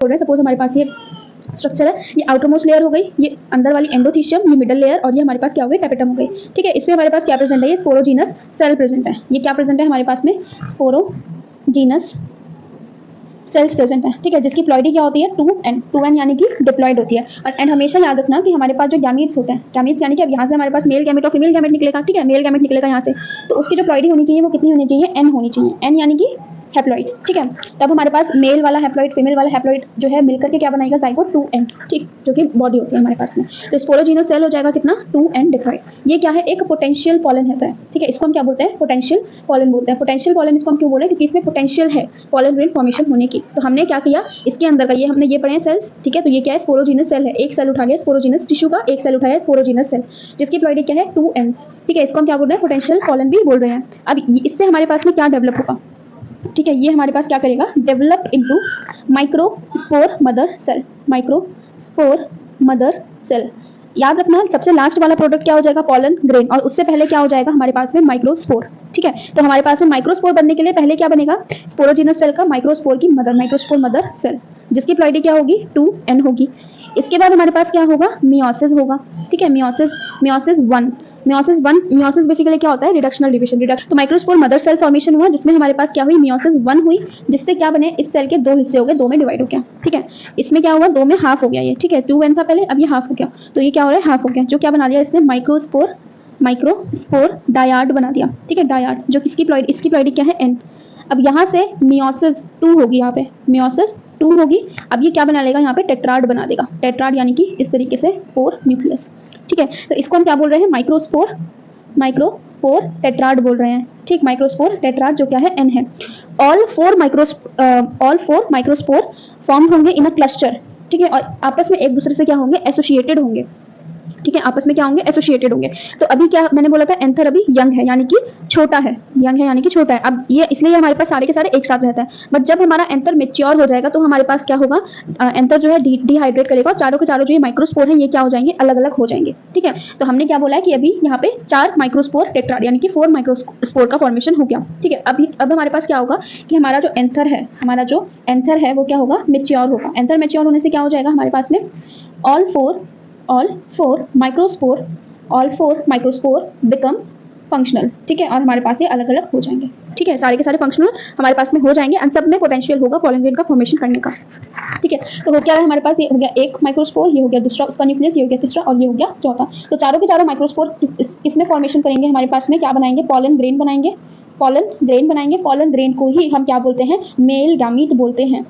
बोल रहे हैं सपोज हमारे पास ये स्ट्रक्चर है, ये आउटर मोस्ट लेयर हो गई, ये अंदर वाली एंडोथीशियम, ये मिडल लेयर, और ये हमारे पास क्या हो गई टेपेटम हो गई। ठीक है, इसमें हमारे पास क्या प्रेजेंट है, ये स्पोरोजीनस सेल प्रेजेंट है। ये क्या प्रेजेंट है हमारे पास में, स्पोरोजीनस सेल्स प्रेजेंट है। ठीक है, जिसकी प्लॉइडी क्या होती है 2n यानी कि डिप्लॉइड होती है। और एंड हमेशा याद रखना कि हमारे पास जो गैमीट्स होते हैं, गैमीट्स यानी कि अब यहाँ से हमारे पास मेल गैमेट और फीमेल गैमेट निकलेगा। ठीक है, मेल गैमेट निकलेगा यहाँ से, तो उसकी जो प्लॉइडी होनी चाहिए वो कितनी होनी चाहिए, n होनी चाहिए, n यानी कि हैप्लॉइड। ठीक है, तब हमारे पास मेल वाला हैप्लॉइड फीमेल वाला हैप्लॉइड जो है मिलकर के क्या बनाएगा, जाइगोट 2n। ठीक, जो कि बॉडी होती है हमारे पास में। तो स्पोरोजीनस सेल हो जाएगा कितना 2n डिप्लॉइड। ये क्या है, एक पोटेंशियल पॉलन होता है। ठीक है, इसको हम क्या बोलते हैं, पोटेंशियल पॉलन बोलते हैं। पोटेंशियल पॉलन इसको हम क्यों बोल रहे हैं, क्योंकि इसमें पोटेंशियल है पॉलन ग्रेन फॉर्मेशन होने की। तो हमने क्या किया, इसके अंदर का ये हमने ये पढ़े हैं सेल्स। ठीक है, तो ये क्या है, स्पोरोजीनस सेल है। एक सेल उठा लिया स्पोरोजीनस टिश्यू का, एक सेल उठाया स्पोरोजीनस सेल, जिसकी प्लॉइडी क्या है 2n। ठीक है, इसको हम क्या बोल रहे हैं, पोटेंशियल पॉलन भी बोल रहे हैं। अब इससे हमारे पास में क्या डेवलप होगा, ठीक है, ये हमारे पास क्या करेगा, develop into microspore mother cell. Microspore mother cell याद रखना, सबसे लास्ट वाला प्रोडक्ट क्या हो जाएगा, पॉलन ग्रेन, और उससे पहले क्या हो जाएगा हमारे पास में माइक्रोस्पोर। ठीक है, तो हमारे पास में माइक्रोस्पोर बनने के लिए पहले क्या बनेगा, स्पोरोजीनस सेल का माइक्रोस्पोर की मदर, माइक्रोस्पोर मदर सेल, जिसकी प्लॉइडी क्या होगी 2n होगी। इसके बाद हमारे पास क्या होगा, मियोसिस होगा। ठीक है, मियोसिस बेसिकली क्या होता है, रिडक्शनल डिवीजन। तो माइक्रोस्पोर मदर सेल फॉर्मेशन हुआ, जिसमें हमारे पास क्या हुई, मियोसिस 1 हुई, जिससे क्या बने, इस सेल के 2 हिस्से हो गए, 2 में डिवाइड हो गया। ठीक है, इसमें क्या हुआ, 2 में हाफ हो गया ये। ठीक है, 2n था पहले, अब ये हाफ हो गया, तो ये क्या हो रहा है, हाफ हो गया, जो क्या बना दिया इसने, माइक्रोस्पोर डायाड बना दिया। ठीक है, डायाड, जो किसकी प्लॉइड, इसकी प्लॉइडी क्या है n। अब यहाँ से मियोसिस 2 होगी, यहाँ पे मियोसिस 2 होगी। अब ये क्या बना लेगा, यहाँ पे टेट्राड बना देगा, टेट्राड यानी कि इस तरीके से 4 न्यूक्लियस। ठीक है, तो इसको हम क्या बोल रहे हैं, माइक्रोस्पोर टेट्राड बोल रहे हैं। ठीक, माइक्रोस्पोर टेट्राड जो क्या है n है। ऑल फोर माइक्रोस्पोर फॉर्म होंगे इन अ क्लस्टर। ठीक है, और आपस में एक दूसरे से क्या होंगे, एसोसिएटेड होंगे। ठीक है, आपस में क्या होंगे, एसोसिएटेड होंगे। तो अभी क्या मैंने बोला था, एंथर अभी यंग है यानी कि छोटा है, यंग है यानी कि छोटा है। अब ये इसलिए हमारे पास सारे के सारे एक साथ रहता है। बट जब हमारा एंथर मेच्योर हो जाएगा तो हमारे पास क्या होगा, एंथर जो है डिहाइड्रेट करेगा, और चारों के चारों जो ये माइक्रोस्पोर है ये क्या हो जाएंगे, अलग अलग हो जाएंगे। ठीक है, तो हमने क्या बोला है कि अभी यहाँ पे 4 माइक्रोस्पोर टेट्राड यानी कि 4 माइक्रोस्पोर का फॉर्मेशन हो गया। ठीक है, अब हमारे पास क्या होगा कि हमारा जो एंथर है वो क्या होगा, मेच्योर होगा। एंथर मेच्योर होने से क्या हो जाएगा हमारे पास में, all four microspore become functional. ठीक है, और हमारे पास ये अलग अलग हो जाएंगे। ठीक है, सारे के सारे फंक्शनल हमारे पास में हो जाएंगे, और सब में पोटेंशियल होगा पॉलन ग्रेन का फॉर्मेशन करने का। ठीक है, तो हो क्या है हमारे पास, ये हो गया एक माइक्रोस्पोर, ये हो गया दूसरा उसका न्यूक्लियस, ये हो गया तीसरा, और ये हो गया चौथा। तो चारों के चारों माइक्रोस्पोर किसमें फॉर्मेशन करेंगे, हमारे पास में क्या बनाएंगे, पॉलन ग्रेन बनाएंगे। पॉलन ग्रेन को ही हम क्या बोलते हैं, मेल गैमीट बोलते हैं।